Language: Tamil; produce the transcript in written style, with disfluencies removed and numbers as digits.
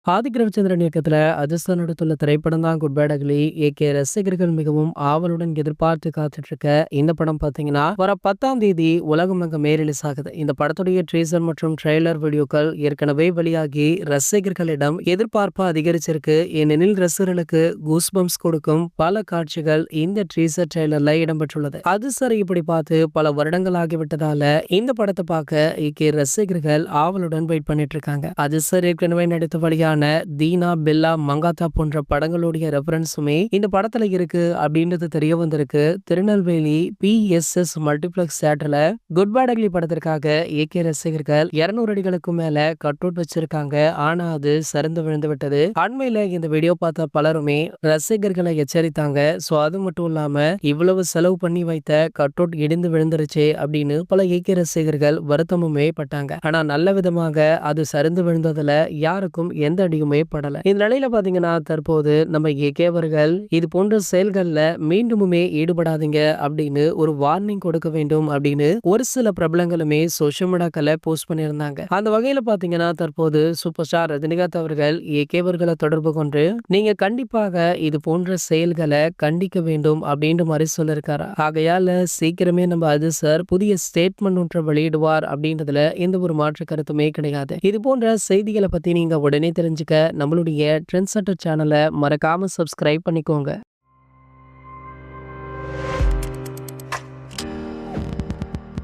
ஆதிக் ரவிச்சந்திரன் இயக்கத்துல அஜித் நடித்துள்ள திரைப்படம் தான் குட் பேட் அக்லி. ஏகே ரசிகர்கள் மிகவும் ஆவலுடன் எதிர்பார்த்து காத்துட்டு இருக்க இந்த படம் பாத்தீங்கன்னா வர 10ஆம் தேதி உலகமெங்குமே ரிலீஸ் ஆகுது. இந்த படத்துடைய ட்ரீசர் மற்றும் ட்ரெய்லர் வீடியோக்கள் ஏற்கனவே வெளியாகி ரசிகர்களிடம் எதிர்பார்ப்பு அதிகரிச்சிருக்கு. ஏனெனில் ரசிகர்களுக்கு கூஸ்பம்ஸ் கொடுக்கும் பல காட்சிகள் இந்த ட்ரீசர் ட்ரெய்லர்ல இடம்பெற்றுள்ளது. அது சரி, இப்படி பார்த்து பல வருடங்கள் ஆகிவிட்டதால இந்த படத்தை பார்க்க ஏகே ரசிகர்கள் ஆவலுடன் வெயிட் பண்ணிட்டு இருக்காங்க. அஜித் சார் ஏற்கனவே நடித்த வழியா தீனா, பெல்லா, மங்காத்தா போன்ற படங்களுடைய ரெஃபரன்ஸுமே இந்த படத்துல இருக்கு அப்படின்றது தெரிய வந்திருக்கு. திருநெல்வேலி PSS மல்டிபிளெக்ஸ் தியேட்டர்ல குட் பேட் அக்லி படத்திற்காக ஏகே ரசிகர்கள் 200 அடிகளுக்கு மேல கட் அவுட் வச்சிருக்காங்க. ஆனா அது சரிந்து விழுந்து விட்டது. அண்மையில இந்த வீடியோ பார்த்த பலருமே ரசிகர்களை எச்சரித்தாங்க. சோ அது மட்டும் இல்லாம இவ்வளவு செலவு பண்ணி வைத்த கட் அவுட் இடிந்து விழுந்துருச்சு அப்படின்னு பல ஏகே ரசிகர்கள் வருத்தமுமே பட்டாங்க. ஆனா நல்ல விதமாக அது சரிந்து விழுந்ததுல யாருக்கும் எந்த அடியுமே படல. இந்த நிலையில பாத்தீங்கன்னா தற்போது நம்ம ஏகே அவர்கள் இது போன்ற செயல்கள்ல மீண்டுமே ஈடுபடாதீங்க அப்படின்னு ஒரு வார்னிங் கொடுக்க வேண்டும் அப்படின்னு ஒரு சில பிரபலங்களுமே சோசியல் மீடியாக்களை போஸ்ட் பண்ணியிருந்தாங்க. அந்த வகையில பாத்தீங்கன்னா தற்போது சூப்பர் ஸ்டார் ரஜினிகாந்த் அவர்கள் ஏகே அவர்களை தொடர்பு கொண்டு நீங்க கண்டிப்பாக இது போன்ற செயல்களை கண்டிக்க வேண்டும் அப்படின்ற மாதிரி சொல்லிருக்காரு. ஆகையால சீக்கிரமே நம்ம அஜித் சார் புதிய ஸ்டேட்மெண்ட் ஒன்றை வெளியிடுவார் அப்படின்றதுல எந்த ஒரு மாற்று கருத்துமே கிடையாது. இது போன்ற செய்திகளை பத்தி நீங்க உடனே தெரிஞ்சுக்க நம்மளுடைய ட்ரெண்ட் செட்டர் சேனலை மறக்காம சப்ஸ்கிரைப் பண்ணிக்கோங்க.